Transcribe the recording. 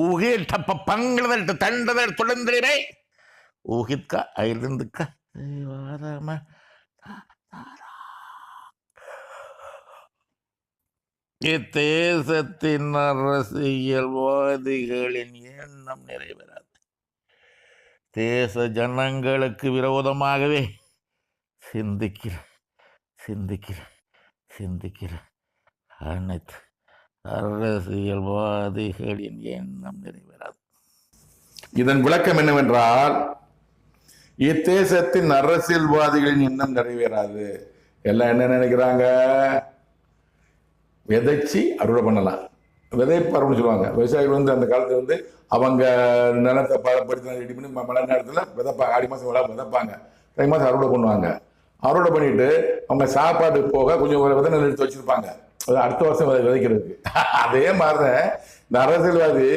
ಊಹಿಟ್ಟಪ್ಪ ಪಂಗಳದಟ್ಟು ತಂಡದ ತುಳಂದ್ರಿರೇ ಊಹಿತ್ಕ ಐಲಿಂದಕ್ಕ இத்தேசத்தின் அரசியல்வாதிகளின் எண்ணம் நிறைவேறாது. தேச ஜனங்களுக்கு விரோதமாகவே சிந்திக்கிற சிந்திக்கிற சிந்திக்கிற அனைத்து அரசியல்வாதிகளின் எண்ணம் நிறைவேறாது. இதன் விளக்கம் என்னவென்றால், இத்தேசத்தின் அரசியல்வாதிகளின் எண்ணம் நிறைவேறாது. எல்லாம் என்ன நினைக்கிறாங்க? விதைச்சி அறுவடை பண்ணலாம், விதைப்பாருன்னு சொல்லுவாங்க. விவசாயிகள் அந்த காலத்துல அவங்க நிலத்தை பதப்படுத்தி ரெடி பண்ணி மழை நேரத்தில் விதைப்பாங்க. ஆடி மாதம் விதைப்பாங்க, தை மாதம் அறுவடை பண்ணுவாங்க. அறுவடை பண்ணிட்டு அவங்க சாப்பாடு போக கொஞ்சம் விதை நெல் எடுத்து வச்சிருப்பாங்க, அடுத்த வருஷம் விதைக்கிறதுக்கு. அதே மாதிரிதான் இந்த அரசியல்வாதி